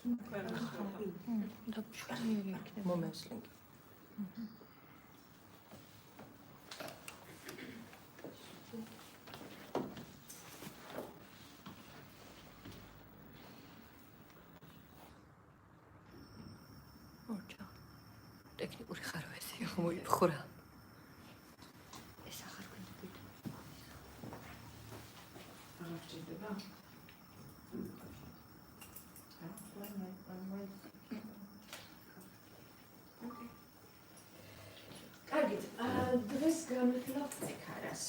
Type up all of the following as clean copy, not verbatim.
და შვიერი იქნება. მომესლინგი. ორჯა. ტექნიკური ხარვეზია მოიფხვრა. ეს ახარ გვინდა. აღარ ჭირდება? კარგით, დღეს განვიხილავთ წიქარას.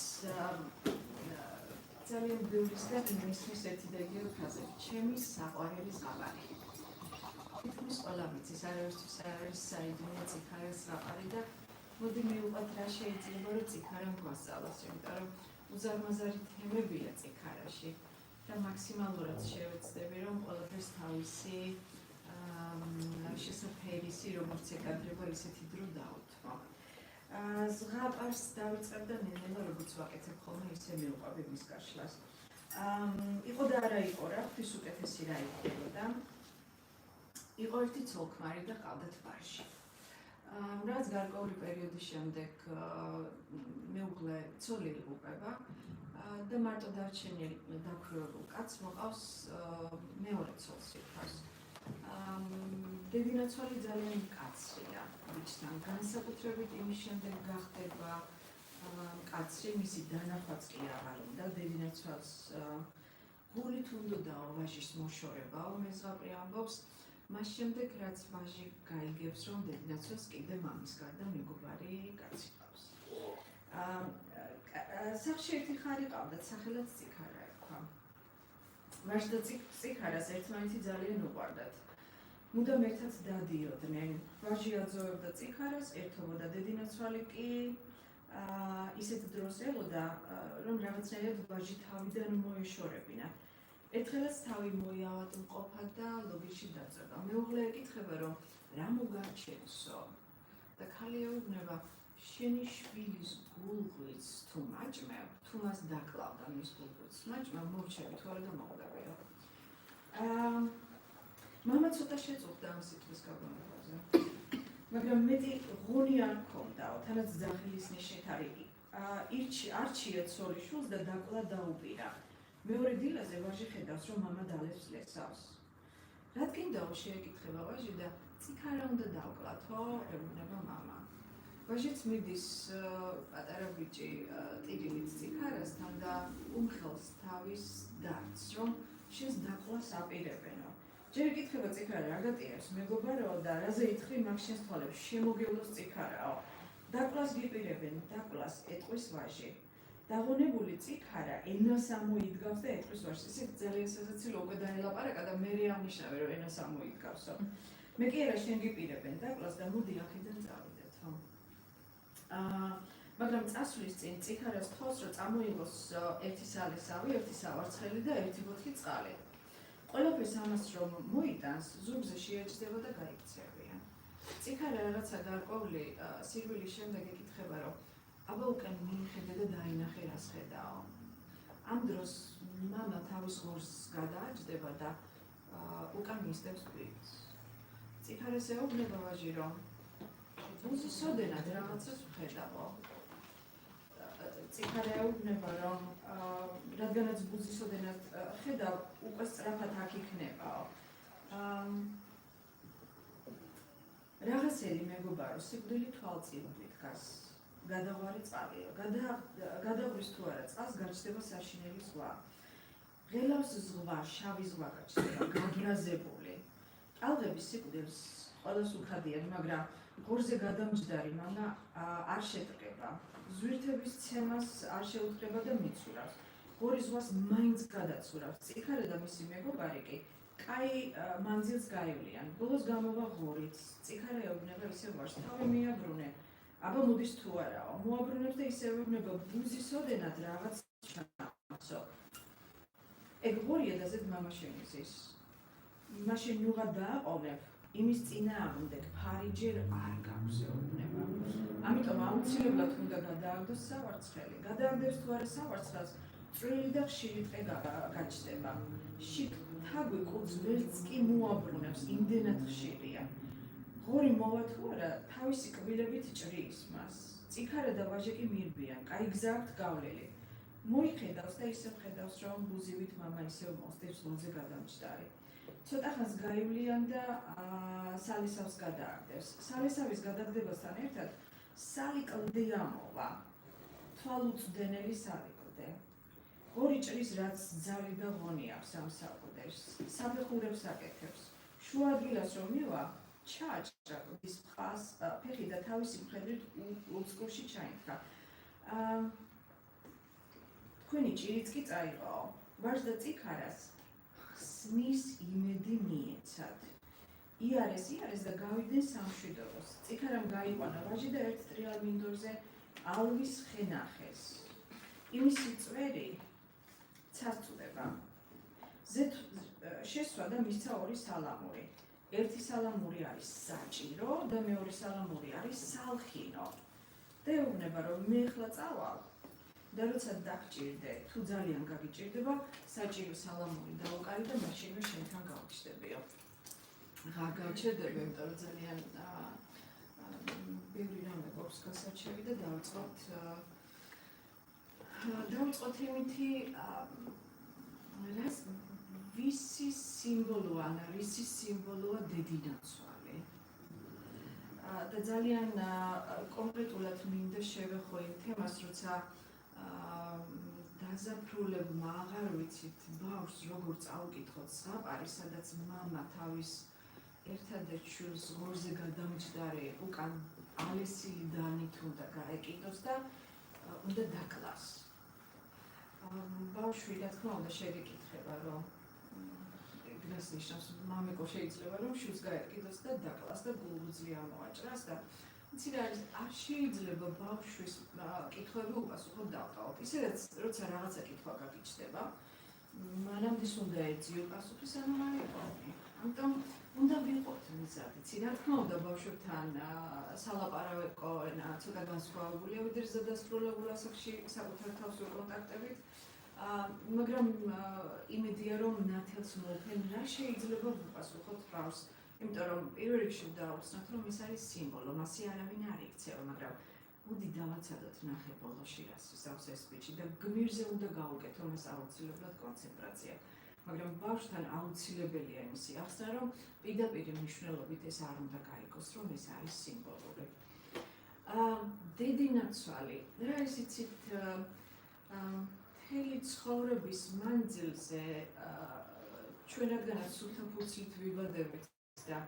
ძალიან ბევრისგან მისმის ერთი და იგივე ფრაზები, ჩემი საყვარელი ზღაპარი. თითქმის ყველა ვიცის, არაერთთვის არ არის საიდუმლო წიქარის ზღაპარი და მოდი მივუყვათ რა შეიძლება რომ წიქარამ გვასწავლოს, იმიტომ რომ უზარმაზარი თემებია წიქარაში და მაქსიმალურად შევეცდები რომ ყველაფერს თავისი შესაფერისი როგორც ეკადრება ისეთი დრო დავუთმო. ზღაპარს დავიწყებ და ნელ-ნელა როგორც ვაკეთებ ხოლმე ისე მივყვები მის გაშლას. იყო და არა იყო რა, ღვთის უკეთესი რა იქნებოდა. იყო ერთი ცოლ-ქმარი და ყავდათ ვაჟი. რაც გარკვეული პერიოდის შემდეგ მეუღლე ცოლი იღუპება და მარტო დარჩენილი დაქვრივებულ კაცს მოყავს მეორე ცოლს იფავს. დედინაცვალი ძალიან მკაცრია ბიჭთან, განსაკუთრებით იმის შემდეგ გახდება მკაცრი, მისი დანახვაც კი აღარ უნდა, დედინაცვალს გულით უნდოდაო ვაჟის მოშორებაო, მეზღაპრი ამბობს, მას შემდეგ რაც ვაჟი გაიგებს, რომ დედინაცვალს კიდე მამის გარდა მეგობარი კაცი ყავს. სახლში ერთი ხარი ყავდათ, სახელად წიქარა ერქვა. ვაჟს და წიქარას ერთმანეთი ძალიან უყვარდათ. მუდამ ერთად დადიოდნენ. ვაჟი აძოვებდა წიქარას, ერთობოდა დედინაცვალი კი ისეთ დროს ელოდა, რომ რაღაცნაირად ვაჟი თავიდან მოეშორებინა. ერთხელაც თავი მოიავადმყოფა და ლოგიში დაძრება. მეუღლე ეკითხება, რომ რა მოგარჩენსო? და ქალი ეუბნება, შენი შვილის გულღვიც თუ მაჭმევ, თუ მას დაკლავდა მის გულღვიც მაჭმევ, მოვჩები თუ არა და მოვდაბიო. მამა ცოტა შეწუხდა ამ სიტყვის გაგონებაზე. მაგრამ მეტი ღონი არ ჰქონდაო, თანაც ძახილის ნიშნით არჩია ცოლის შვილს და დაკლა დაუპირა. მეორე დილაზე ვაჟი ხედავს, რომ მამა დალევს ლესავს. რადგინდაო შეეკითხება ვაჟი და წიქარა უნდა დავკლათო, ეუბნება მამა. ვაჟიც მიდის პატარა ბიჭი ტირილით წიქარასთან და უმხელს თავის დარდს, რომ შენს დაკლას აპირებენო. ჯერ ეკითხება წიქარა რა გატირებს, მეგობარაო და რაზე ითხრი მაგ შენს თვალებს, შემოგევლოს წიქარაო. დაკლას გიპირებენ, დაკლას ეტყვის ვაჟი. დაღონებული წიქარა ენას ამოიდგავს და ეტყვის ვაჟს. ისე ძალიან სასაცილო უკვე დაელაპარაკა და მე აღნიშნავე რომ ენას ამოიდგავსო. მე კი არა შენ გიპირებენ დაკლას და მოდი აქედან წავიდეთო. მაგრამ წასვლის წინ წიქარას თხოვს რომ წამოიღოს ერთი სალესავი, ერთი სავარცხელი და ერთი ბოთლი წყალი. ყველაფერს ამას რომ მოიტანს, ზურგზე შეეჭდება და გაიქცევია. წიქარა რაღაცა გარკვეული სირვილის შემდეგ ეკითხება რომ აბა უკან მიიხედე და დაინახე რას ხედაო. ამ დროს მამა თავის ღორს გადააჯდება და უკან მისდევს ბიჭს. წიქარას ეუბნება ვაჟი რომ ბუზისოდენად რაღაცას ვხედავო. წიქარა ეუბნება რომ რადგანაც ბუზისოდენად ხედავ, უკვე სწრაფად აქ იქნებაო. რაღაცერი მეგობარო, სიკვდილი თვალწინობით დგას. გადაღვარი წყალია. გადავრის თუ არა წყალს გაჩნდება საშინელი ზღვა. ღელავს ზღვა, შავი ზღვა გაჩნდება, გაგრაზებული. ტალღების სიკვდილს ყველას უქადიან, მაგრამ ღორზე გადამჯდარი მამა არ შეტრკება. ზვირთების ცემას არ შეუდგება და მიცურავს. ღორის ზღვას მაინც გადაცურავს. წიქარა და მისი მეგობარი კი კაი მანძილს გაივლიან. ბოლოს გამოვა ღორით. წიქარა ეუბნება ისევ ვაჟს, თავი მიაბრუნე. აბა მოდის თუ არაო, მოაბრუნებს და ისე ეუბნება ბუზისოდენად რაღაც ჩამოსო. ეგ ღორია და ზედ მამა შემიზის. მაშინ ნუღა დააყოვნებ, იმის წინააღმდეგ ფარი ჯერ არ გაქვს ეუბნება. ამიტომ აუცილებლად უნდა გადააგდოს სავარცხელი. გადააგდებს თუ არა სავარცხელს, წვრილი და ხშირი ტყე გაჩნდება. შიგ თაგვი კუძ ვერც კი მოაბრუნებს, იმდენად ხშირია. ღორი მოვა თუ არა, თავისი კბილებით ჭრის მას. წიქარა და ვაჟი კი მირბიან, კაი გზა აქვთ გავლილი. მოიხედავს და ისევ ხედავს, რომ ბუზივით მამა ისევ მოსდევს ლოზე გადამჯდარი. ცოტა ხანს გაივლიან და სალისავს გადააგდებს. სალისავის გადაგდებასთან ერთად სალი კლდე ამოვა. თვალუწვდენელი სალი კლდე. ღორი ჭრის, რაც ძალი და ღონი აქვს ამ საყდებს. საფეხურებს აკეთებს. შუა ადგილას რომ მივა, ჩააჭრა კლდის ფხას, ფეხი და თავისი მხედრით უწყლში ჩაინთქა. თქვენი ჭირიც კი წაიღო. ვაჟ და წიქარას ხსნის იმედი მიეცათ. იარეს და გავიდნენ სამშვიდობოს. წიქარამ გაიყვანა ვაჟი და ერთ ტრიალ მინდორზე ალვის ხე ნახეს. იმისი წვერი ცაცუდება. შესვა და მისცა ორი სალამური. ერთი სალამური არის საჭირო და მეორე სალამური არის სალხინო. და ეუბნება რომ მე ახლა წავალ და როცა დაგჭირდე, თუ ძალიან გაგიჭირდება, საჭირო სალამური დაუკარი და მაშინვე შენთან გავჩნდებიო. აღარ გავჩერდები, იმიტომ რომ ძალიან ბევრი რამე გვაქვს გასარჩევი და დავიწყოთ იმითი, ვისი სიმბოლოა, რისი სიმბოლოა დედინაცვალი. და ძალიან კონკრეტულად მინდა შევეხო იმ თემას, როცა დაზაფრულებმა აღარ ვიცით ბავშვს როგორ წაუკითხოთ ზღაპარი, სადაც მამა თავის ერთადერთ შვილს ღორზე გადამჯდარი უკან ალესილი დანით უნდა გაეკიდოს და უნდა დაკლას. ბავშვი რა თქმა უნდა შეგეკითხება, რომ ეგრას ნიშნავს მამიკო შეიძლება რომ შვილს გაეკიდოს და დაკლას და გულუძლი ამოაჭრას და იცი რა არის, არ შეიძლება ბავშვის კითხვები უპასუხოდ დავტოვოთ. ისედაც როცა რაღაცა კითხვა გაგიჩნდება, მანამდე უნდა ეძიო პასუხი, სანამ არ იყავი. ამიტომ უნდა ვიყოთ მზად. იცი რა თქმა უნდა ბავშვებთან სალაპარაკო ენა ცოტა განსხვავებულია, ვიდრე ზედასრულებულ ასაკში საკუთარ თავს ვიკონტაქტებით. მაგრამ იმედია რომ ნათელს მოვფენ რა შეიძლება ვუპასუხოთ ბავშვს. იმიტომ რომ პირველ რიგში დავუხსნათ რომ ეს არის სიმბოლო, მასი არავინ არ იქცევა, მაგრამ მოდი დავაცადოთ ნახე ბოლოში რას ისავს ეს ბიჭი და გმირზე უნდა გავუკეთო მას აუცილებლად კონცენტრაცია. მაგრამ ბავშვთან აუცილებელია იმისი ახსნა, რომ პირდაპირ მნიშვნელობით ეს არ უნდა გაიგოს, რომ ეს არის სიმბოლური. დედინაცვალი, რა ის იცით, მთელი ცხოვრების მანძილზე ჩვენაგანაც სულთაფურცლით ვიბადებით და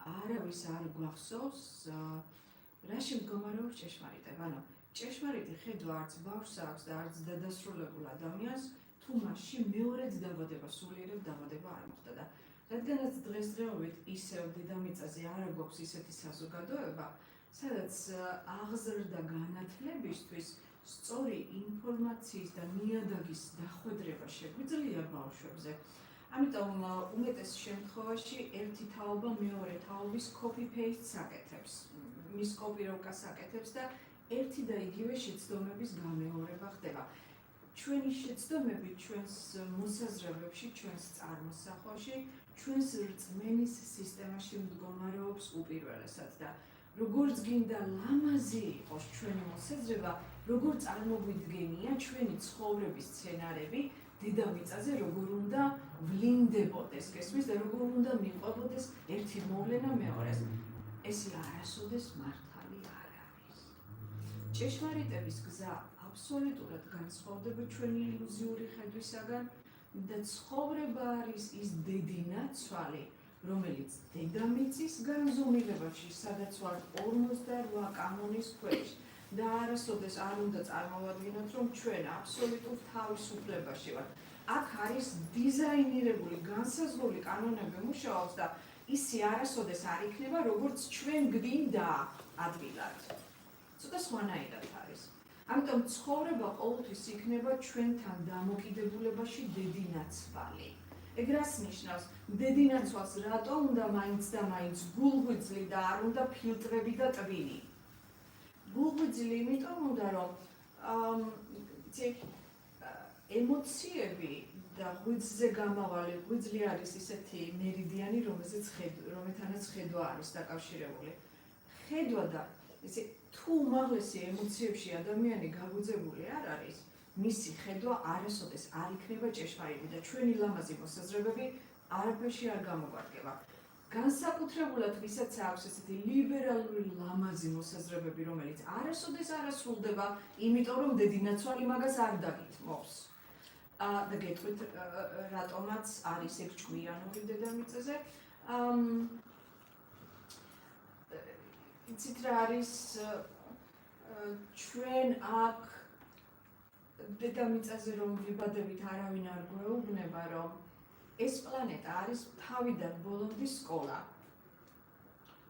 არავის არ გვახსოვს რაში მდგომარეობს ჭეშმარიტება. ანუ ჭეშმარიტი ხედვა არც ბავშვს აქვს და არც დადასრულებულ ადამიანს, თუ მასში მეორედ დაბადება, სულიერად დაბადება არ მოხდა და რადგანაც დღესდღეობით ისევ დედამიწაზე არ გვაქვს ისეთი საზოგადოება, სადაც აღზრდა განათლებისთვის სწორი ინფორმაციის და ნიადაგის დახვედრება შეგვიძლია ბავშვებზე. ამიტომ უმეტეს შემთხვევაში ერთი თაობა მეორე თაობის copy-paste-ს აკეთებს, მის კოპიროვკას აკეთებს და ერთი და იგივე შეცდომების გამეორება ხდება. ჩვენი შეცდომები ჩვენს მოსაზრებებში, ჩვენს წარმოსახვაში, ჩვენს რწმენის სისტემაში მდგომარეობს უპირველესად და როგორც გინდა ლამაზი იყოს ჩვენი მოსაზრება, როგორ წარმოგვიდგენია ჩვენი ცხოვრების სცენარები დედამიწაზე, როგორ უნდა ვლინდებოდეს, გესმის და როგორ უნდა მიყვებოდეს ერთი მოვლენა მეორეს. ეს არასოდეს მართალი არ არის. ჭეშმარიტების გზა აბსოლუტურად განსხვავდება ჩვენი ილუზიური ხედვისაგან და ცხოვრება არის ის დედინაცვალი, რომელიც დედამიწის განზომილებაში, სადაც ვარ 48 კანონის ქვეშ და არასოდეს არ უნდა წარმოვადგინოთ, რომ ჩვენ აბსოლუტურ თავისუფლებაში ვართ. აქ არის დიზაინირებული, განსაზღვრული კანონები მუშაობს და ისი არასოდეს არ იქნება, როგორც ჩვენ გვინდა ადგილად. ცოტა სხვანაირად არის. ამიტომ ცხოვრება ყოველთვის იქნება ჩვენთან დამოკიდებულებაში დედინაცვალი. ეგ რას ნიშნავს? დედინაცვალს რატო უნდა მაინც და მაინც გულღვიძლი და არ უნდა ფილტრები და ტვინი? გულღვიძლი იმიტომ უნდა, რომ ემოციები და ღვიძლზე გამავალი ღვიძლი არის ისეთი მერიდიანი, რომელთანაც ხედვა არის დაკავშირებული. ხედვა და ესე თუ უმაღლესი ემოციებში ადამიანი გაგუძებული არ არის, მისი ხედვა არასოდეს არ იქნება ჭეშმარიტი და ჩვენი ლამაზი მოსაზრებები არაფერში არ გამოგვარგება. განსაკუთრებულად ვისაც აქვს ესეთი ლიბერალური ლამაზი მოსაზრებები, რომელიც არასოდეს არ ასრულდება, იმიტომ რომ დედინაცვალი მაგას არ დაგითმობს. და გეტყვით რატომაც არის ეგ ჭკვიანური დედამიწაზე. იცით რა არის ჩვენ აქ დედამიწაზე რომ ვიბადებით არავინ არ გვეუბნება რომ ეს პლანეტა არის თავიდან ბოლომდე სკოლა.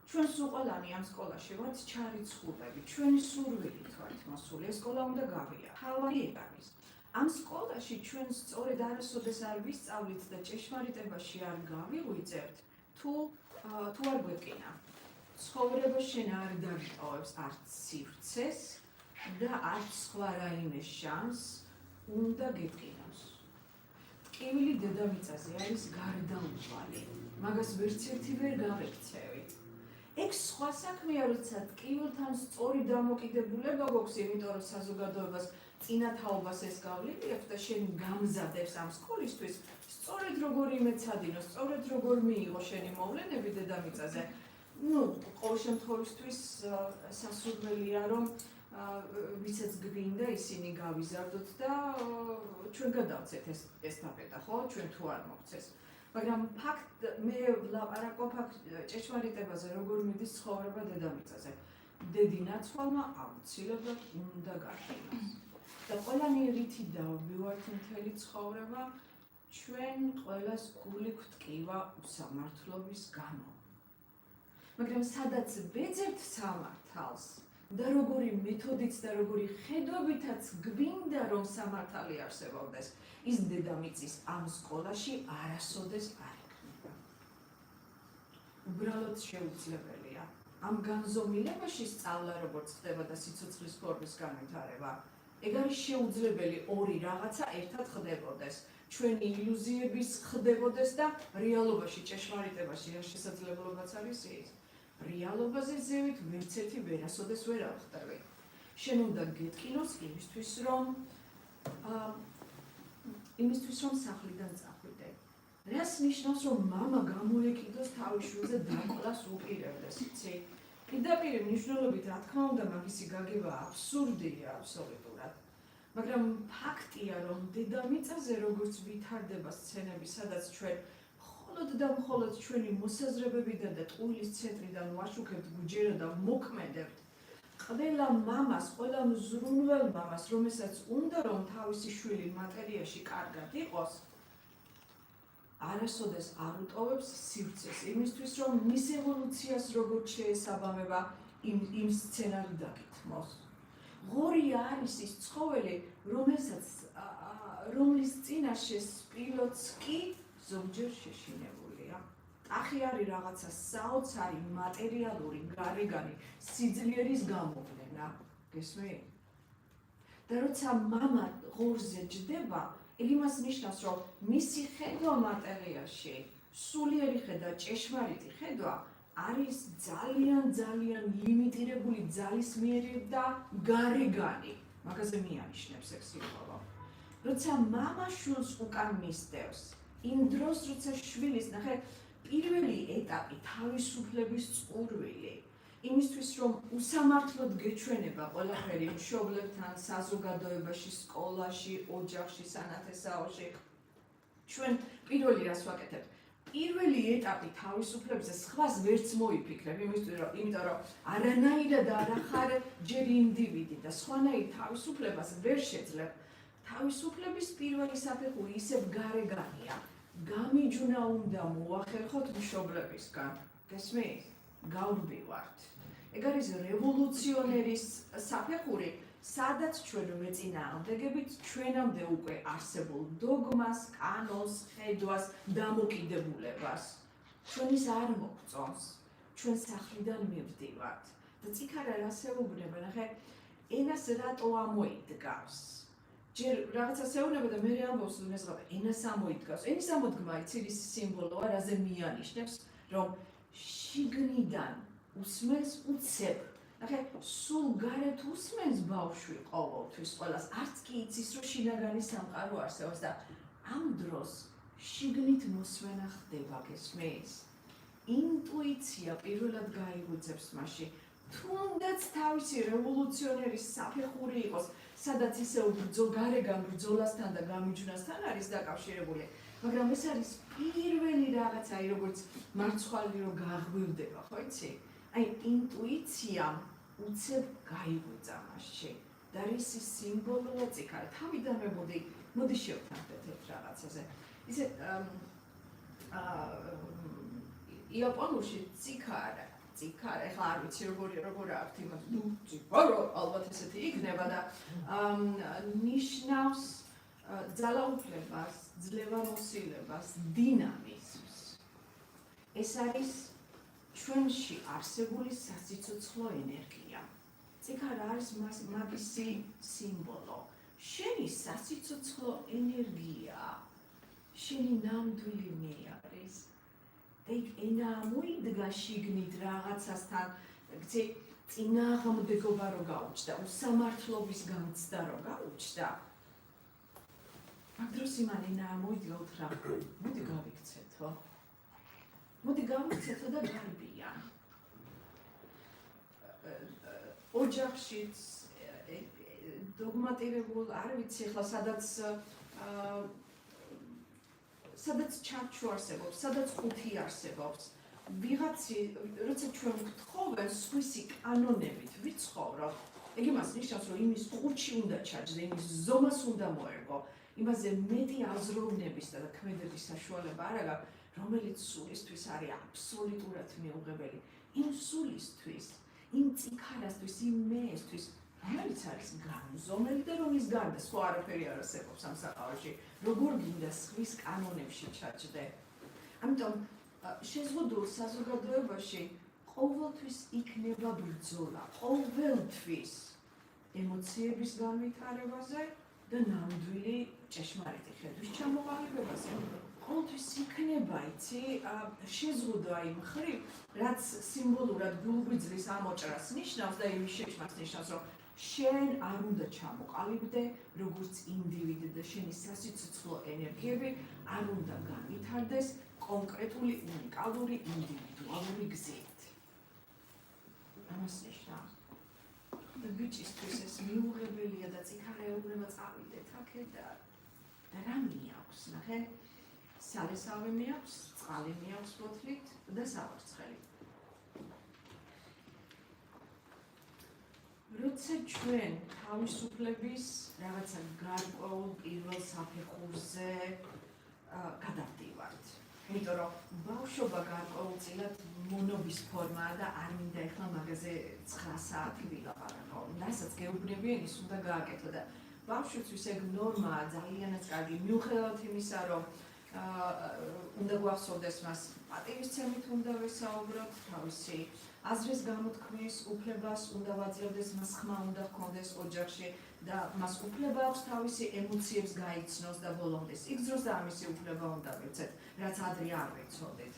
ჩვენ სულ ყველანი ამ სკოლაში ვართ ჩარიცხულები, ჩვენი სურვილით ვართ მოსული, ეს სკოლა უნდა გავია. თავი ეგ არის. ამ სკოლაში ჩვენ სწორედ არასოდეს არ ვისწავლით და ჭეშმარიტებაში არ გავიღვიძებთ, თუ არ გვეკინა. ცხოვრება შენ არ დაგიტოვებს არც სივრცეს და არც სხვა რაიმე შანსს უნდა გეკინოს. ტკივილი დედამიწაზე არის გარდაუვალი, მაგას ვერც ერთი ვერ გავექცევით. ეგ სხვა საქმეა, როცა ტკივილთან სწორი დამოკიდებულება გვაქვს, იმიტომ რომ საზოგადოებას წინათაობას ეს გავლილი აქვს და შენ გამზადებს ამ სკოლისთვის, სწორედ როგორი მეცადინო, სწორედ როგორ მიიღო შენი მოვლენები დედამიწაზე. ყოველ შემთხვევისთვის სასურველია რომ ვისაც გვინდა ისინი გავიზარდოთ და ჩვენ გადავცეთ ეს ესტაფეტა, ხო? ჩვენ თუ არ მოგცეს. მაგრამ მე ვლაპარაკობ ჭეშმარიტებაზე, როგორ მიდის ცხოვრება დედამიწაზე. დედინაცვალმა აუცილებლად უნდა გაქონდეს. და ყველანი რითი დავბივართ მთელი ცხოვრება, ჩვენ ყველას გული გვტკივა უსამართლობის გამო. მაგრამ სადაც ვეძებთ სამართალს და როგორი მეთოდით და როგორი ხედვებითაც გვინდა რომ სამართალი არსებობდეს, ის დედამიწის ამ სკოლაში არასოდეს არ იქნება. უბრალოდ შეუძლებელია. ამ განზომილებაში სწავლა როგორც ხდება და სიცოცხლის ფორმის განვითარება, ეგ არის შეუძლებელი ორი რაღაცა ერთად ხდებოდეს. ჩვენი ილუზიების ხდებოდეს და რეალობაში ჭეშმარიტებაში რა შესაძლებლობაც არის ის. რეალობაზე ზევით ვერც ერთი ვერასოდეს ვერ ავხდები. შენ უნდა გეტკინოს იმისთვის რომ სახლიდან წახვიდე. რას ნიშნავს რომ მამა გამოეკიდოს თავის შვილზე დაკვლას უპირებდეს, იცი? პირდაპირ მნიშვნელობით რა თქმა უნდა მაგისი გაგება აბსურდია აბსოლუტურად. მაგრამ ფაქტია რომ დედამიწაზე როგორც ვითარდება სცენები, სადაც ჩვენ მხოლოდ და მხოლოდ ჩვენი მოსაზრებებიდან და ტყუილის ცენტრიდან ვაშუქებთ გუჯერა და მოქმედებთ. ყველა მამას, ყველა მზრუნველ მამას, რომელსაც უნდა რომ თავისი შვილი მატერიაში კარგად იყოს, არასოდეს არ უტოვებს სივრცეს იმისთვის, რომ მის ევოლუციას როგორც შეესაბამება იმ სცენარი დაგითმოს. ღორი არის ის ცხოველი, რომლის წინაშე სპილოც კი ზოგჯერ შეშინებულია. ტახი არის რაღაცა საოცარი მატერიალური გარეგანი სიძლიერის გამოვლენა. გესმის? და როცა მამა ღორზე ჯდება, ეგ იმას ნიშნავს, რომ მისი ხედვა მატერიაში, სულიერი ხედვა, ჭეშმარიტი ხედვა არის ძალიან ლიმიტირებული ძალისმიერი და გარეგანი. მაგაზე მიანიშნებს ეგ სიტყვა. როცა მამა შვილს უკან მისდევს, იმ დროს როცა შვილის ნახე პირველი ეტაპი თავისუფლების წყურვილი, იმისთვის რომ უსამართლოდ გეჩვენება ყველაფერი მშობლებთან, საზოგადოებაში, სკოლაში, ოჯახში, სანათესაოში, ჩვენ პირველი რას ვაკეთებთ? პირველი ეტაპი თავისუფლებაზე სხვას ვერც მოიფიქრებ, იმიტომ რომ არანაირად არ ახარ ჯერ ინდივიდი და სხვანაირ თავისუფლებას ვერ შეძლებ. თავისუფლების პირველი საფეხური ისევ გარეგანია. გამიჯვნა უნდა მოახერხოთ მშობლებისგან. გესმის? გავრბივართ. ეგ არის რევოლუციონერის საფეხური, სადაც ჩვენ მეწინააღმდეგებით ჩვენამდე უკვე არსებულ დოგმას, კანონს, ხედვას, დამოკიდებულებას. ჩვენის არ მოგწონს. ჩვენ სახლიდან მივდივართ. და წიქარა რას ეუბნება, ნახე, ენას რატო ამოიდგავს? ჯერ რაღაცას ეუბნება და მე ამბობს რომ ეს რაღაცა ენას ამოიდგავს. ენის ამოდგმა იცი ის სიმბოლოა, რაზე მიანიშნებს, რომ შიგნიდან უსმენს უცებ. ნახე, სულ გარეთ უსმენს ბავშვი ყოველთვის ყველას. არც კი იცის რომ შინაგანი სამყარო არსებობს და ამ დროს შიგნით მოსმენა ხდება, გესმის? ინტუიცია პირველად გაიღვიძებს მასში. თუნდაც თავისი რევოლუციონერი საფეხური იყოს, სადაც ისევ გარეგან ბრძოლასთან და გამიჯვნასთან არის დაკავშირებული. მაგრამ ეს არის პირველი რაღაცა, როგორც მარცვალი რო გაღვივდება, ხო იცი? აი ინტუიციამ უცებ გაიღვიძა მასში. და ისი სიმბოლოა წიქარა. თავიდანვე მოდი შევთანხმდეთ ერთ რაღაცაზე. ისე იაპონურში წიქარა, ეხლა არ ვიცი როგორ აქვთ იმას, წიქარო ალბათ ესეთი იქნება და ნიშნავს ძალაუფლებას, ძლევამოსილებას, დინამიზმს. ეს არის ჩვენში არსებული სასიცოცხლო ენერგია. წიქარა არის მაგისი სიმბოლო. შენი სასიცოცხლო ენერგია, შენი ნამდვილი მე არის. და იქ ენა მოიდგა შიგნით რაღაცასთან, გცი წინააღმდეგობა რო გაუჩნდა, უსამართლობის განცდა რო გაუჩნდა. მაგ დროს იმან ენა მოიდგა უთხრა, მოდი გავიქცეთო. მოდი გავიქცეთო და გარბიან. ოჯახშიც დოგმატირებულ, არ ვიცი ახლა სადაც ჩარჩო არსებობს, სადაც ყუთი არსებობს. ვიღაცი, როცა ჩვენ გვთხოვენ სხვისი კანონებით ვიცხოვრობ, ეგ იმას ნიშნავს, რომ იმის ყუთში უნდა ჩაჯდე, იმის ზომას უნდა მოერგო, იმაზე მეტი აზროვნების და ქმედების საშუალება არ აქვს, რომელიც სულისთვის არის აბსოლუტურად მიუღებელი. იმ სულისთვის, იმ წიქარასთვის, იმ მეესთვის, რომელიც არის განუზომელი და რომლის გარდა სხვა არაფერი არ არსებობს ამ საყაოში, როგორ გინდა სხვის კანონებში ჩაჯდე. ამიტომ შეზღუდულ საზოგადოებაში ყოველთვის იქნება ბრძოლა, ყოველთვის ემოციების განვითარებაზე და ნამდვილი ჭეშმარიტი ხედვის ჩამოყალიბებაზე. ყოველთვის იქნება, იცი, შეზღუდვა იმ მხრივ, რაც სიმბოლურად გულგვიძლის ამოჭრას ნიშნავს და იმის შეჭმას ნიშნავს, რომ შენ არ უნდა ჩამოყალიბდე, როგორც ინდივიდი და შენი სასიცოცხლო ენერგიები არ უნდა განვითარდეს კონკრეტული უნიკალური ინდივიდუალური გზით. ამას ნიშნავს. და ბიჭისთვის ეს მიუღებელია და წიქარა ეუბნება წავიდეთ აქედან. და რა მიაქვს, ნახე? სალესავი მიაქვს, წყალი მიაქვს ბოთლით და სავარცხელი. როცა ჩვენ თავისუფლების რაღაცა გარკვეულ პირველ საფეხურზე გადავდივართ. იმიტომ რომ ბავშვობა გარკვეულწილად მონობის ფორმაა და არ მინდა ეხლა მაგაზე 9 საათი ვილაპარაკო. რასაც გეუბნებიან, ის უნდა გააკეთო და ბავშვისთვის ეგ ნორმაა, ძალიანაც კარგი, მიუხედავად იმისა, რომ უნდა გვახსოვდეს მას პატივისცემით უნდა ვესაუბროთ, თავისი აზრის გამოთქმის უფლებას უნდა ვაძლევდეს, მას ხმა უნდა ჰქონდეს ოჯახში და მას უფლება აქვს თავისი ემოციებს გაიცნოს და ბოლომდე იქ დროს და ამისი უფლება უნდა მივცეთ, რაც ადრე არ ვიცოდეთ.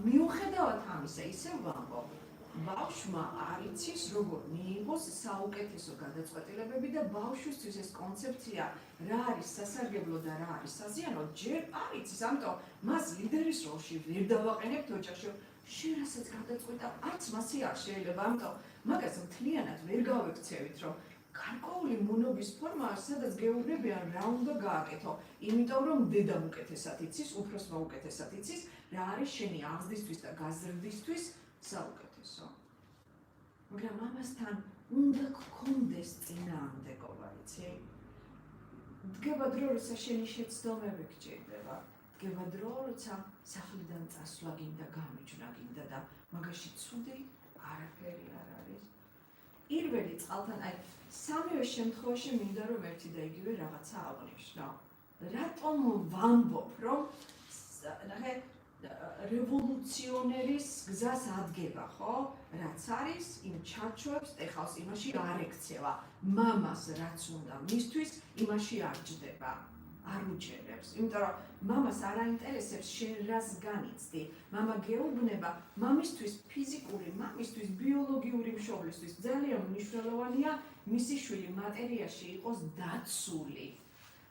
მიუხედავად ამისა, ისევ ვამბობ, ბავშვმა არ იცის როგორ მიიღოს საუკეთესო გადაწყვეტილებები და ბავშვისთვის ეს კონცეფცია რა არის სასარგებლო და რა არის საზიანო, ჯერ არ იცის, ამიტომ მას ლიდერის როლში ვერ დავაყენებთ ოჯახში. შენ რასაც გადაწყვეტა, არც მასი არ შეიძლება, ამიტომ მაგას მთლიანად ვერ გავექცევით, რომ გარკვეული მონობის ფორმაა, სადაც გეუბნებიან რა უნდა გააკეთო, იმიტომ რომ დედამ უკეთესად იცის, უფროსმა უკეთესად იცის, რა არის შენი აღზრდისთვის და გაზრდისთვის საუკეთესო. მაგრამ ამასთან უნდა გქონდეს წინააღმდეგობა, იცი? დგება დრო, როცა შენი შეცდომები გჭირდება. დგება დრო, როცა სახლიდან წასვლა გინდა, გამიჯვნა გინდა და მაგაში ცუდი არაფერი არ არის. პირველი წყალთან, აი, სამივე შემთხვევაში მინდა რომ ერთი და იგივე რაღაცა აღვნიშნო. რატომ ვამბობ, რომ ნახე, რევოლუციონერის გზას ადგება, ხო? რაც არის, იმ ჩარჩოებს ეხავს, იმაში არ ექცევა. მამას რაც უნდა მისთვის, იმაში არ ჯდება. არ უჯერებს, იმიტომ რომ მამას არ აინტერესებს შენ რას განიცდი. მამა გეუბნება, მამისთვის ფიზიკური, მამისთვის ბიოლოგიური მშობლისთვის ძალიან მნიშვნელოვანია მისი შვილი მატერიაში იყოს დაცული.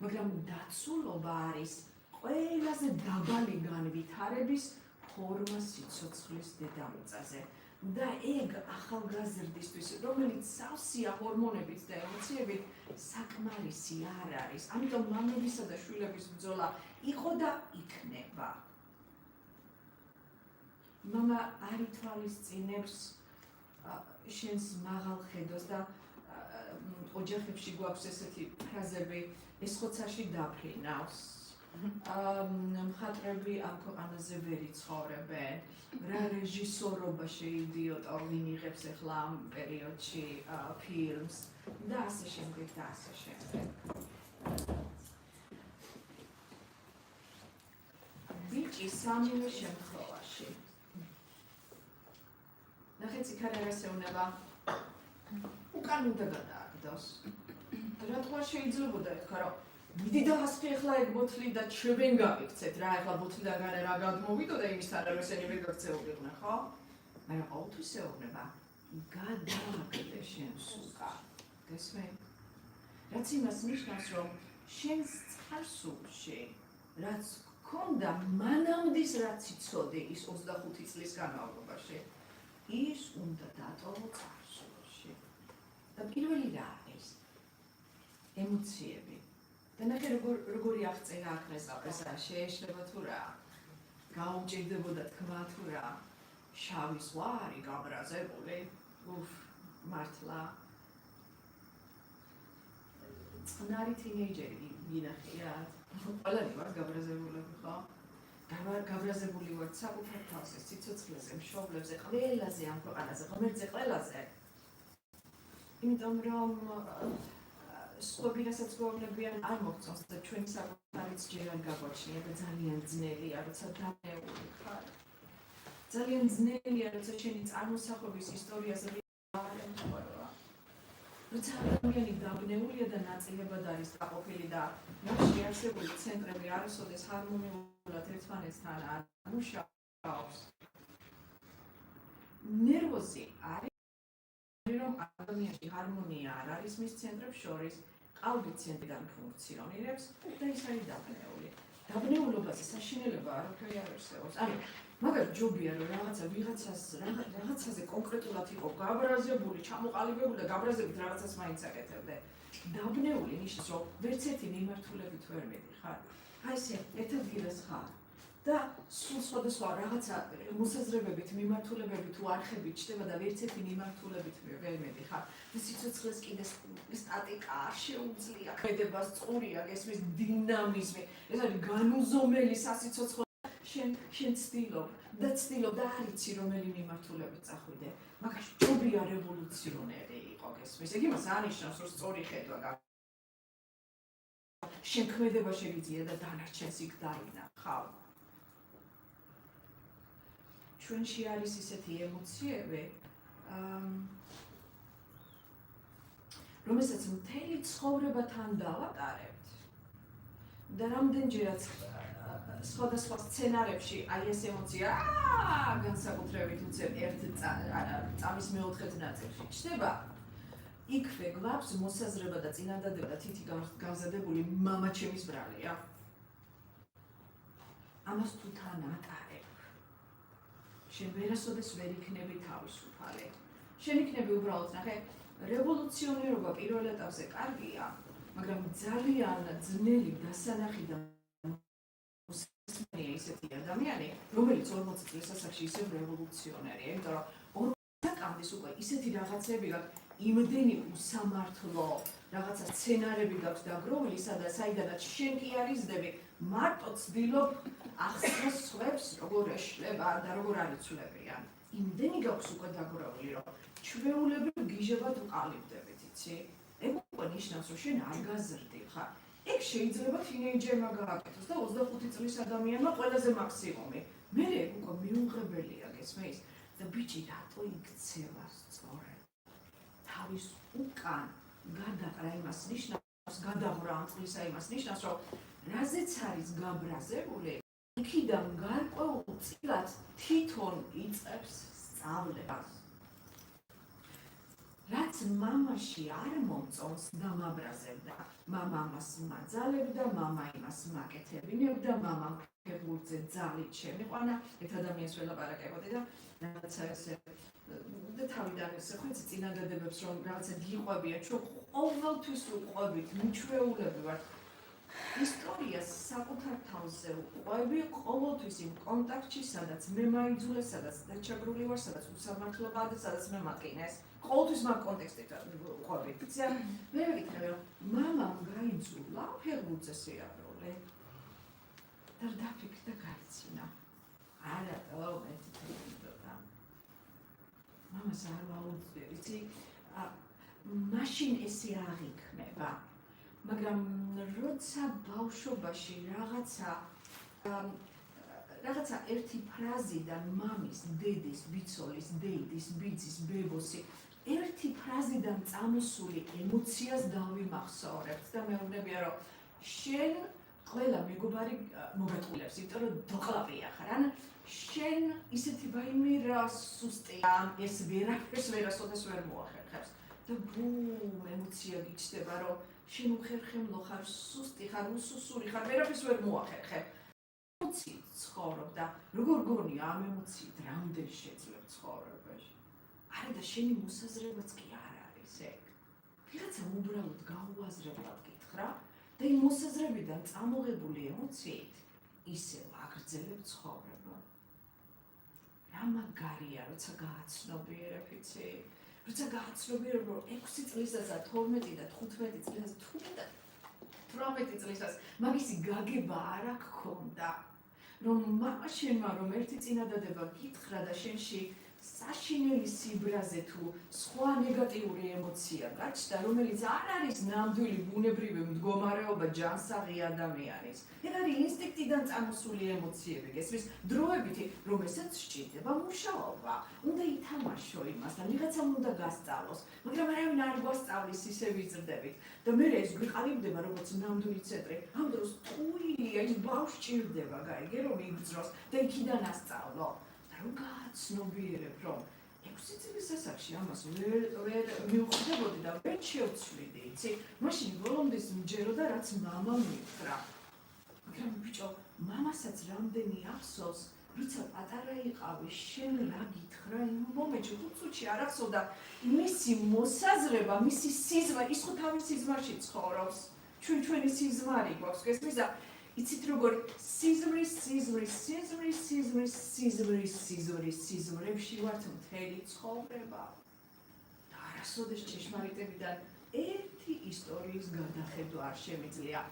მაგრამ დაცულობა არის ყველაზე დაბალი განვითარების ფორმა სიცოცხლის დედამიწაზე. და ეგ ახალგაზრდისთვის, რომელიც სავსეა ჰორმონებით და ემოციებით, საკმარისი არ არის. ამიტომ მამებისა და შვილების ბრძოლა იყო და იქნება. მამა არ ითვალისწინებს შენს მაღალ ხედოს და ოჯახებში გვაქვს ესეთი ფრაზები, ეს ხოცაში დაფრინავს. მხატვრები ამ ქვეყანაზე ვერ იცხოვრებენ. რა რეჟისორობა შეიდიოტო ვინ იღებს ახლა ამ პერიოდში ფილმს და ასე შემდეგ და ასე შემდეგ. ბიჭი სამივე შემთხვევაში. ნახეთ იქარერას ეუნება უკან უნდა გადააგდოს. რატო შეიძლებოდა ეხლა რომ მიდი და ასწრე ახლა ეგ ბოთლი და ჩვენ გავიქცეთ რა ახლა ბოთლიდან გარე რა გადმოვიდო და იმისთან რომ ესენი ვერ გაქცეულიყვნენ ხო? მაგრამ ყოველთვის ეუბნება გადააგდე შენს უკან. გესმენ? რაც იმას ნიშნავს რომ შენს წყარსულში რაც გქონდა მანამდის რაც იცოდი ის 25 წლის განმავლობაში ის უნდა დატოვო წყარსულში. და პირველი რა არის? ემოციები. და ნახე როგორი აღწერა აქ ესა შეეშლება თუ რა გაუჭირდებოდა თქმა თუ რა შავი ზღვა არის გაბრაზებული მართლა წყნარი თინეიჯერი გინახიათ ყველანი ვართ გაბრაზებულები ხო გაბრაზებული ვართ საკუთარ თავზე სიცოცხლეზე მშობლებზე ყველაზე ამ ქვეყანაზე ღმერთზე ყველაზე იმიტომ რომ სხვები რასაც გვეუბნებიან არ მოგწონს და ჩვენი საკუთარიც ჯერ არ გაგვაჩნია და ძალიან ძნელია როცა დაბნეული ხარ ძალიან ძნელია როცა შენი წარმოსახვების ისტორიაზე არ ემთხვევა როცა ადამიანი დაბნეულია და ნაწილებად არის დაყოფილი და მასში არსებული ცენტრები არასოდეს ჰარმონიულად ერთმანეთთან არ მუშაობს ნერვოზი არის რომ ადამიანში ჰარმონია არ არის მის ცენტრებს შორის qalbi ცენტრიდან ფუნქციონირებს და ის არის დაბნეული. დაბნეულობაზე საშინელება არაფერი არ არსებობს. ანუ მაგრამ ჯობია რომ რაღაცაზე კონკრეტულად იყო გაბრაზებული, ჩამოყალიბებული და გაბრაზებით რაღაცას მაინც აკეთებდე. დაბნეული ნიშნავს რომ ვერც ერთი მიმართულებით ვერ მიდიხარ. აი ესე ერთ ადგილას ხარ და სულ სხვადასხვა რაღაცა მოსაზრებებით, მიმართულებებით თუ არხებით ჩდება და ვერც ერთი მიმართულებით ვერ მედიხარ. და სიცოცხლეს კიდე სტატიკა არ შეუძლია. ქმედებას წყურია, გესმის დინამიზმი. ეს არის განუზომელი სასიცოცხლო. შენ ცდილობ და არ იცი რომელი მიმართულებით წახვიდე. მაგას ჯობია რევოლუციონერი იყო, გესმის. ეგ იმას ანიშნავს, რომ სწორი ხედვა შენ ქმედება შეგიძლია და დანარჩენს იქ დაინახავ. ჩვენში არის ისეთი ემოციები, რომელსაც მთელი ცხოვრება თან დავატარებთ და რამდენჯერაც სხვადასხვა სცენარებში აი ეს ემოცია განსაკუთრებით უცებ ერთ წამის მეოთხედ ნაწილში ჩნდება იქვე გვაქვს მოსაზრება და წინადადება თითი გამზადებული მამაჩემის ბრალია ამას თუ თან ატარებ შენ ვერასოდეს ვერ იქნები თავისუფალი. შენ იქნები უბრალოდ ნახე, რევოლუციონერობა პირველ ეტაპზე კარგია, მაგრამ ძალიან ძნელი დასანახი და ისეთი ადამიანი, რომელიც 40 წლის ასაკში ისევ რევოლუციონერია, იმიტომ რომ 40 წლის უკვე ისეთი რაღაცები გაქვს, იმდენი უსამართლო რაღაცა სცენარები გაქვს დაგროვილი, საიდანაც შენ კი არ იზრდები, მარტო ცდილობ ახსნას სხვებს, როგორ ეშლება და როგორ არ იცვლებიან. იმდენი გაქვს უკვე დაგროვილი, რომ ჩვეულებრივ გიჟებად ვყალიბდებით, იცი? ეგ უკვე ნიშნავს, რომ შენ არ გაზრდი ხარ. ეგ შეიძლება თინეიჯერმა გააკეთოს და 25 წლის ადამიანმა ყველაზე მაქსიმუმი. მე ეგ უკვე მიუღებელია გესმის და ბიჭი რატო იქცევა სწორედ თავის უკან გადაყრა იმას ნიშნავს გადაღრა ამ წყლისა იმას ნიშნავს რომ რაზეც არის გაბრაზებული იქიდან გარკვეულწილად თვითონ იწყებს სწავლებას რაც მამაში არ მომწონს დამაბრაზებდა მამა ამას მაძალებდა მამა იმას მაკეთებინებდა მამა ფეხბურთზე ძალით შემიყვანა ერთ ადამიანს ველაპარაკებოდი და რაღაცა ესე და თავიდან ესე ხო იცი წინადადებებს რომ რაღაცა გიყვებიან ჩვენ ყოველთვის უყვებით მიჩვეულები ვართ ისტორიას საკუთარ თავზე უყვები ყოველთვის იმ კონტაქტში სადაც მე მაიძულე სადაც დაჩაგრული ვარ სადაც უსამართლობაა და სადაც მე მაკინეს ყოველთვის მაგ კონტექსტით უყვები იცი მე ვეკითხები რომ მამამ გაიძულა ფეხბურთზე შეაბროლე და დაფიქრე და გაიცინა არა მეთქი მამას არ ვაუძვე იცი მაშინ ესე არ იქნება მაგრამ როცა ბავშვობაში რაღაცა ერთი ფრაზიდან მამის, დედის, ბიცოლის, დეიდის, ბიძის, ბებოსი ერთი ფრაზიდან წამოსული ემოციას დავიმახსოვრებთ და მეუბნებია რომ შენ ყველა მეგობარი მოგატყუილებს, იმიტომ რომ დოყლაპია ხარ, ან შენ ისეთი ვაიმე რა სუსტია, ეს ვერაფერს ვერასოდეს ვერ მოახერხებს და ბუმ ემოცია გიჩნდება რომ შენ უხერხემლო ხარ, სუსტი ხარ, უსუსური ხარ, ვერაფერს ვერ მოახერხებ. ემოციით ცხოვრობ და როგორ გონია ამ ემოციით რამდენ შეძლებ ცხოვრებაში? არა და შენი მოსაზრებაც კი არ არის ეგ. ვიღაცამ უბრალოდ გაუაზრებლად გითხრა და იმ მოსაზრებიდან წამოღებული ემოციით ისევ აგრძელებ ცხოვრება. რა მაგარია, როცა გააცნობიერებ, იცი? როცა გააცნობიერებ, რომ 6 წლისას და 12 და 15 წლისას, თუნდაც 18 წლისას მაგისი გაგება არ გქონდა, რომ მამა შენმა რომ ერთი წინადადება გითხრა და შენში საშინელი სიბრაზე თუ სხვა ნეგატიური ემოცია გაჩნდა, რომელიც არ არის ნამდვილი ბუნებრივი მდგომარეობა ჯანსაღი ადამიანის. ეგ არის ინსტინქტიდან წამოსული ემოციები, გესმის? დროებითი, რომ ესაც სჭირდება მუშაობა, უნდა ითამაშო იმას და ვიღაცამ უნდა გასწავლოს, მაგრამ არავინ არ გვასწავლის ისე ვიზრდებით. და მე ეს გვიყალიბდება როგორც ნამდვილი ცენტრი. ამ დროს ტყუილია, ის ბავშვი ჭირდება, გაიგე, რომ იგრძნოს და იქიდან ასწავლო. რომ გააცნობიერებ, რომ 6 წლის ასაკში ამას ვერ მივხვდებოდი და ვერ შევცვლიდი, იცი? მაშინ ბოლომდის მჯეროდა, რაც მამამ მითხრა. მაგრამ ბიჭო, მამასაც რამდენი ახსოვს, როცა პატარა იყავი, შენ რა გითხრა იმ მომენტში, 5 წუთში არ ახსოვდა მისი მოსაზრება, მისი სიზმა, ის ხო თავის სიზმარში ცხოვრობს. ჩვენი სიზმარი გვაქვს, გესმის და იცით როგორ სიზმრებში ვართ მთელი ცხოვრება და არასოდეს ჭეშმარიტებიდან ერთი ისტორიის გადახედვა არ შემიძლია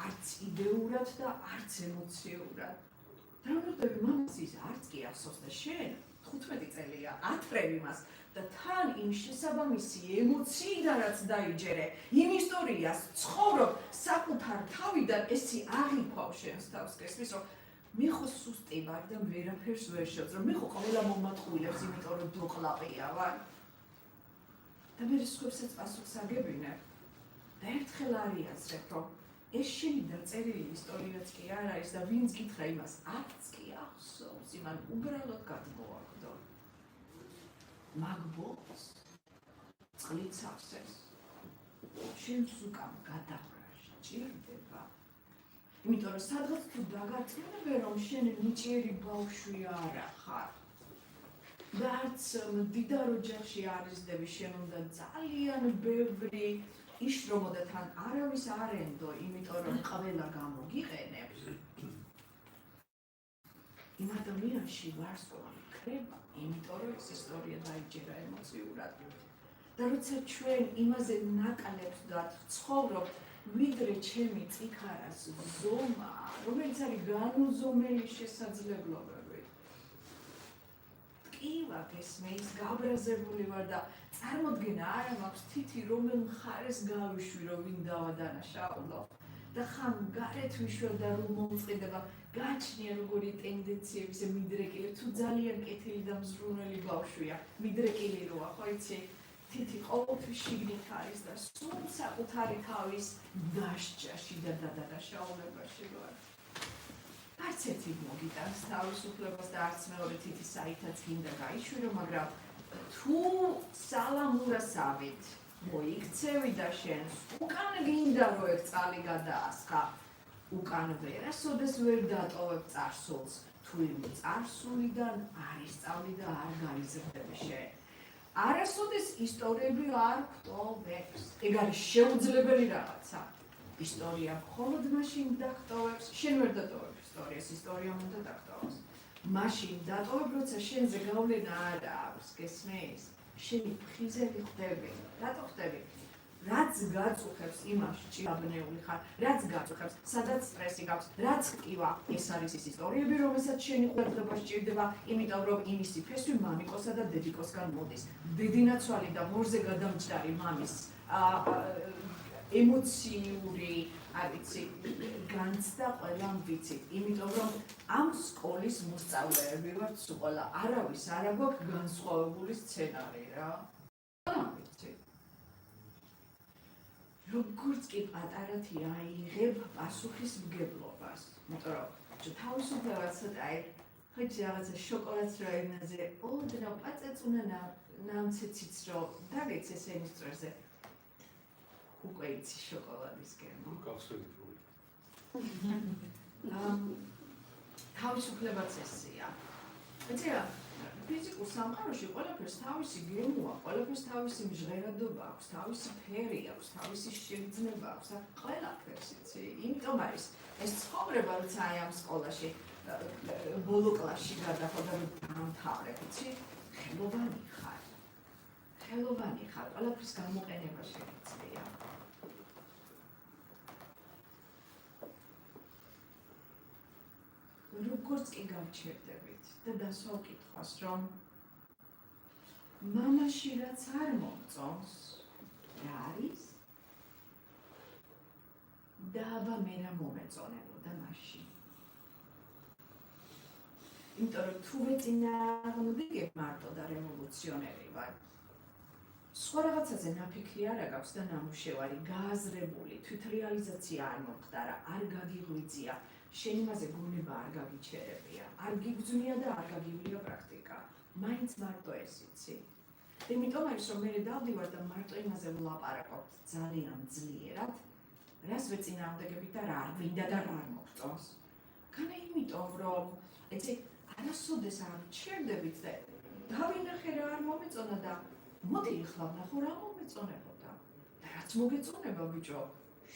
არც იდეურად და არც ემოციურად და როდესაც მამას ის არც კი ახსოვს და შენ 15 წელია ათრევ იმას და თან იმ შესაბამისი ემოციიდან რაც დაიჯერე იმ ისტორიას ცხოვრობ საკუთარ თავიდან ესი აღიქვავ შენს თავს გესმის რომ მე ხო სუსტი ვარ და ვერაფერს ვერ შევძრო მე ხო ყველა მომატყუილებს იმიტომ რომ დოყლაპია ვარ და მე სხვებსაც პასუხს აგებინებ და ერთხელ არიაზრებ რომ ეს შენი დაწერილი ისტორიაც კი არ არის და ვინც გითხრა იმას არც კი ახსოვს იმან უბრალოდ გადმოაგდო მაგ ბოლოს წყლით ახსეს შენს უკან გადაყრა სჭირდება იმიტომ რომ სადღაც თუ დაგაწმენდე რომ შენ ნიჭიერი ბავშვი არა ხარ და არც მდიდარ ოჯახში არ იზრდები შენ უნდა ძალიან ბევრი იშრომო და თან არავის არ ენდო იმიტომ რომ ყველა გამოგიყენებს იმ ადამიანში ვარსკვლავი ქრება იმიტომ რომ ეს ისტორია დაიჯერა ემოციურად და როცა ჩვენ იმაზე ნაკლებთ და ცხოვრობთ ვიდრე ჩემი წიქარას ზომა რომელიც არის განუზომელი შესაძლებლობები ტკივა გესმის გაბრაზებული ვარ და წარმოდგენა არ მაქვს თითი რომელ მხარეს გავიშვი რომ ვინ დავადანაშაულო და და ხან გარეთ ვიშველ და რომ მომწყდება გაჩნია როგორი ტენდენციების მიდრეკილი თუ ძალიან კეთილი და მზრუნველი ბავშვია მიდრეკილი როა ხო იცი თითი ყოველთვის შიგნით არის და სულ საკუთარი თავის დასჯაში და დადაშაულებაში ვარ არც ერთი მოგიტანს თავისუფლებას და არც მეორე თითი საითაც გინდა გაიშვირო მაგრამ თუ სალამურასავით მოიქცევი და შენს უკან გინდა რომ ერთ წალი გადაასხა უკან ვერასოდეს ვერ დატოვებ წარსულს თუ იმ წარსულიდან არ ისწავლი და არ გაიზრდები შენ არასოდეს ისტორიები არ ვტოვებს ეგ არის შეუძლებელი რაღაცა ისტორია მხოლოდ მაშინ დაგტოვებს შენ ვერ დატოვებ ისტორიას ისტორიამ უნდა დაგტოვოს მაშინ დატოვებ როცა შენზე გავლენა არ აქვს გესმის შენი ფხიზელი ხდები რატო ხდები რაც გაწუხებს იმაში ჭიაბნეული ხარ რაც გაწუხებს სადაც სტრესი გაქვს რაც ყივა ეს არის ის ისტორიები რომელსაც შენი ყურადღება სჭირდება იმიტომ რომ იმისი ფესვი მამიკოსა და დედიკოსგან მოდის დედინაცვალი და მორზე გადამჯდარი მამის ემოციური არ ვიცი განცდა ყველამ ვიცით იმიტომ რომ ამ სკოლის მოსწავლეები ვართ სულ ყველა არავის არ აქვს განსხვავებული სცენარი რა როგორც კი პატარათი აიღებ პასუხისმგებლობას, იმიტომ რომ თავისუფლება ცოტა ხოჭი რაღაცა შოკოლადს რა იმაზე, ოდნავ პაწეწუნა ნამცეციც რო დაგეც ესენის წრეზე. უკვე იცი შოკოლადის გემო. გავსვენებული. თავისუფლებაც ესეა. ეცია ფიზიკურ სამყაროში ყველაფერს თავისი გემო აქვს, ყველაფერს თავისი მჟღერადობა აქვს, თავისი ფერი აქვს, თავისი შეგრძნება აქვს, ყველაფერს იცი. იმიტომ არის ეს ცხოვრება, როცა აი ამ სკოლაში ბოლო კლასში გადახვდა და დამთავრებ, იცი? ხელოვანი ხარ. ხელოვანი ხარ, ყველაფრის გამოყენება შეიძლება. როგორც კი გავჩერდებით და დასვავ კითხვას, რომ მამაში რაც არ მომწონს, რა არის? და აბა მე რა მომეწონებოდა მაშინ. იმიტომ რომ თუ ვეწინააღმდეგებ მარტო და რევოლუციონერი ვარ. სხვა რაღაცაზე ნაფიქრი არ აქვს და ნამუშევარი, გააზრებული, თვითრეალიზაცია არ მომხდარა, არ გაგიღვიძია. შენ იმაზე გონება არ გაგიჩერებია, არ გიგძვნია და არ გაგივლია პრაქტიკა. მაინც მარტო ეს იცი. იმიტომ არის რომ მე დავდივარ და მარტო იმაზე ვლაპარაკობთ ძალიან ძლიერად, რას ვეწინააღმდეგებით და რა არ გვინდა და რა არ მოგწონს. განა იმიტომ რომ ეცი არასოდეს არ ჩერდებით და დავინახე რა არ მომეწონა და მოდი ახლა ვნახო რა მომეწონებოდა. და რაც მოგეწონება ბიჭო,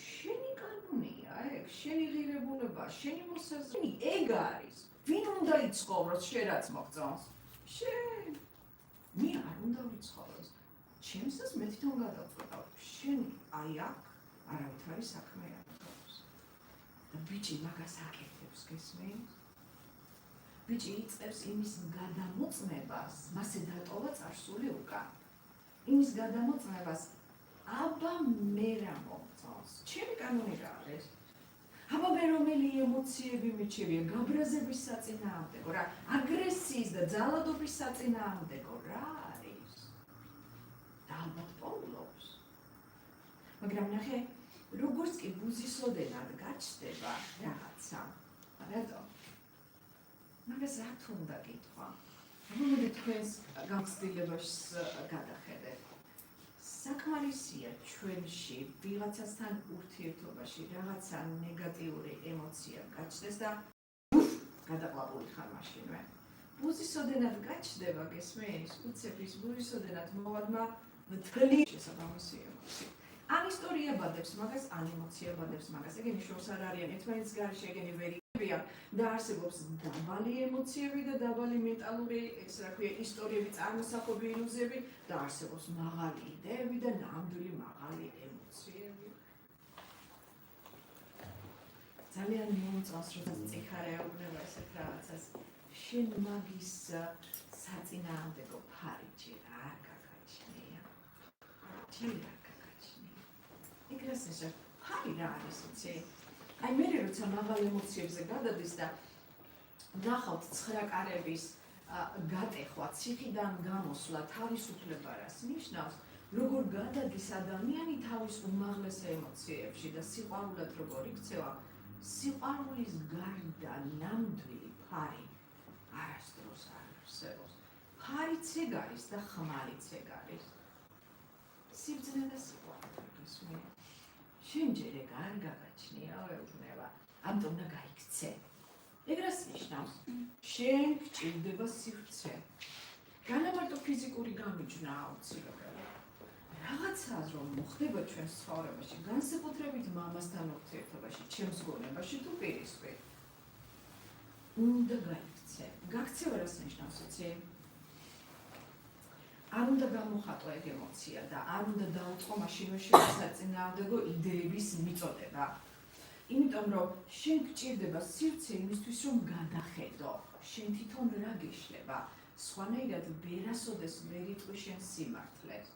შენი კანონია ეგ, შენი ღირებულება, შენი მოსაზრება, ეგ არის. ვინ უნდა იცხოვროს შენ რაც მოგწონს? შენ. მე არ უნდა ვიცხოვროს. ჩემსაც მე თვითონ გადავწყვეტავ. შენი აი აქ არავითარი საქმე არ აქვს. და ბიჭი მაგას აკეთებს, გესმის? ბიჭი იწყებს იმის გადამოწმებას, მასე დატოვა წარსული უკან. იმის გადამოწმებას აბა მე რა მომწონს. ჩემი კანონი რა არის? აბა მე რომელი ემოციები მიჩევია, გაბრაზების საწინააღმდეგო რა, აგრესიის და ძალადობის საწინააღმდეგო რა არის? და ალბათ პოულობს. მაგრამ ნახე, როგორც კი ბუზისოდენად გაჩნდება რაღაცა, რატო? მაგას რა თუ უნდა კითხვა? რომელი თქვენს გამოცდილებას გადახედეთ? საკმარისია ჩვენში ვიღაცასთან ურთიერთობაში რაღაცა ნეგატიური ემოცია გაჩნდეს და გადაყლაპული ხარ მაშინვე. ბუზისოდენად გაჩნდება, გესმის? უცებ ის ბუზისოდენად მოვადმა მთელი შესაბამისი ემოცია. ან ისტორია ბადებს მაგას, ან ემოცია ბადებს მაგას. ეგენი შორს არ არიან, ერთმანეთის გარეშე ეგენი ვერ იყებიან და არსებობს დაბალი ემოციები და დაბალი მენტალური, ეს რა ქვია, ისტორიები, წარმოსახობი ილუზიები და არსებობს მაღალი იდეები და ნამდვილი მაღალი ემოციები. ძალიან მომწონს, როდესაც წიხარეობნება ესეთ რაღაცას. შენ მაგის საწინააღმდეგო ფარი ჯერ არ გაგაჩნია. ჯერ არ გაგაჩნია. ეგრას ნიშნავს, ფარი რა არის, იცი? აი მე როცა მაღალ ემოციებზე გადადის და ნახავთ 9 კარების გატეხვა, ციხიდან გამოსვლა, თავისუფლებარას ნიშნავს, როგორ გადადის ადამიანი თავის უმაღლეს ემოციებში და სიყვარულად როგორ იქცევა, სიყვარულის გარდა ნამდვილი ფარი არასდროს არ არსებობს. ფარიც ეგ არის და ხმალიც ეგ არის. სიბრძნე და სიყვარულის მე. შენ ჯერ ეგ არ გაგაჩნია, ეუბნება, ამიტომ უნდა გაიქცე. ეგ რას ნიშნავს? შენ გჭირდება სივრცე. განამარტო ფიზიკური გამიჯვნა აუცილებელი. რაღაცას რომ მოხდება ჩვენს ცხოვრებაში, განსაკუთრებით მამასთან ურთიერთობაში, ჩემს გონებაში თუ პირისპირ. უნდა გაიქცე. გაქცევა რას ნიშნავს, იცი? არ უნდა გამოხატო ეგ ემოცია და არ უნდა დაუწყო მაშინვე საწინააღმდეგო იდეების მიწოდება. იმიტომ რომ შენ გჭირდება სივრცე იმისთვის რომ გადახედო, შენ თვითონ რა გეშლება, სხვანაირად ვერასოდეს ვერ იტყვი შენ სიმართლეს.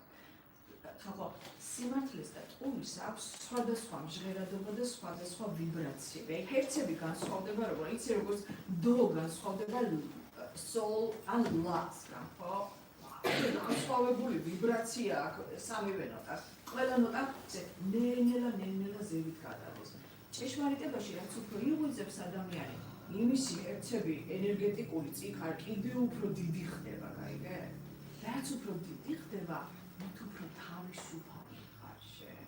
ხო, სიმართლეს და ტყუილს აქვს სხვადასხვა ჟღერადობა და სხვადასხვა ვიბრაციები. ჰერცები განსხვავდება, როგორ იცი, როგორც დო განსხვავდება soul and love-სგან, ხო? განსხვავებული ვიბრაცია აქვს სამივე ნოტას. ყველა ნოტა ნელ-ნელა ზევით გადადის. ჭეშმარიტებაში რაც უფრო იღვიძებს ადამიანი, იმისი ჰერცები ენერგეტიკული წიქარ კიდევ უფრო დიდი ხდება, გაიგე? რაც უფრო დიდი ხდება, მით უფრო თავისუფალი ხარ შენ.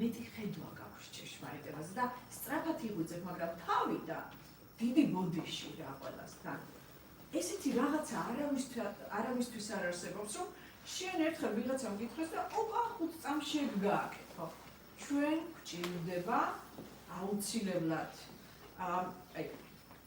მეტი ხედვა გაქვს ჭეშმარიტებაზე და სწრაფად იღვიძებ, მაგრამ თავი და დიდი ბოდიში რა ყველასთან. ესეთი რაღაცა არავისთვის არ არსებობს, რომ შენ ერთხელ ვიღაცამ გითხრას და ოპა 5 წამს შეგააკეთო. ჩვენ გვჭირდება აუცილებლად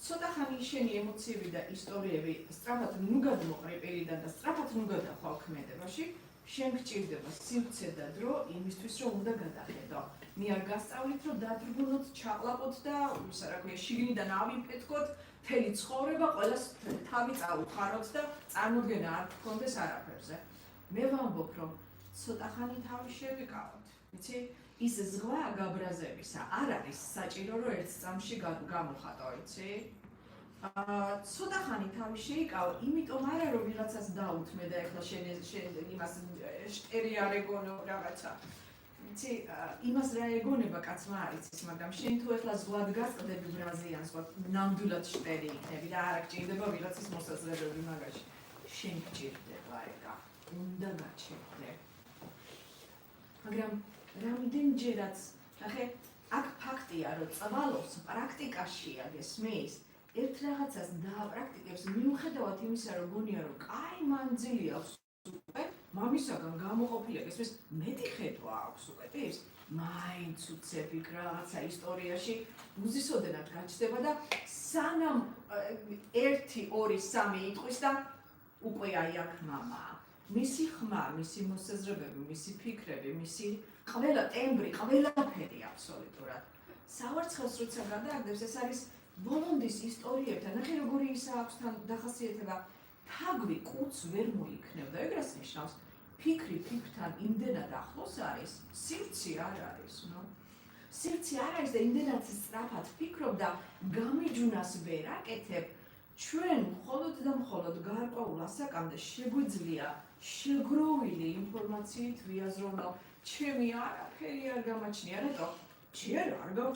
ცოტა ხანი შენი ემოციები და ისტორიები სწრაფად ნუ გადმოყრიპირიდან და სწრაფად ნუ გადახვალ ქმედებაში, შენ გჭირდება სივრცე და დრო იმისთვის, რომ უნდა გადახედო. მე არ გასწავლით, რომ დადრგუნოთ, ჩაყლაპოთ და ისა რა ქვია, შიგნიდან ავიფეთქოთ, მთელი ცხოვრება ყველას თავი წაუხაროთ და წარმოდგენა არ გქონდეს არაფერზე. მე ვამბობ, რომ ცოტა ხანი თავი შევიკავოთ. იცი? ის ზღვა გაბრაზებისა არ არის საჭირო რომ ერთ წამში გამოხატო, იცი? ცოტა ხანი თავი შეიკავო, იმიტომ არა რომ ვიღაცას დაუთმე და ეხლა შენ იმას შტერი არ ეგონო რაღაცა. იცი, იმას რა ეგონება კაცმა არ იცის, მაგრამ შენ თუ ეხლა ზღვად გასწდები ბრაზიანს, ნამდვილად შტერი იქნები და არ გჭირდება ვიღაცის მოსაზრებები მაგაში. შენ გჭირდება ეგა, უნდა გაჩერდე. მაგრამ რამდენჯერაც, ნახე, აქ ფაქტია, რომ წვალოს პრაქტიკაშია გესმის, ერთ რაღაცას დააპრაქტიკებს, მიუხედავად იმისა, რომ გონია, რომ კაი მანძილი აქვს უკვე, მამისაგან გამოყოფილია, გესმის, მეტი ხედვა აქვს უკვე, ტირს, მაინც უცებ რაღაცა ისტორიაში უზისოდენად გაჩნდება და სანამ 1, 2, 3 იტყვის და უკვე აი აქ მამაა. მისი ხმა, მისი მოსაზრებები, მისი ფიქრები, მისი ყველა ტემბრი, ყველაფერი აბსოლუტურად. სავარცხელს როცა გადააგდებს, ეს არის ბოლონდის ისტორიებთან, ნახე როგორი ისა აქვს თან დახასიათება, თაგვი კუც ვერ მოიქნევდა, ეგ რას ნიშნავს? ფიქრი ფიქრთან იმდენად ახლოს არის, სივრცე არ არის, ნო. სივრცე არ არის და იმდენად სწრაფად ფიქრობ და გამიჯვნას ვერ აკეთებ, ჩვენ მხოლოდ და მხოლოდ გარკვეულ ასაკამდე შეგვიძლია შეგროვილი ინფორმაციით ვიაზროვნო, ჩემი არაფერი არ გამაჩნია, რატო? ჯერ არ გავჩერდა.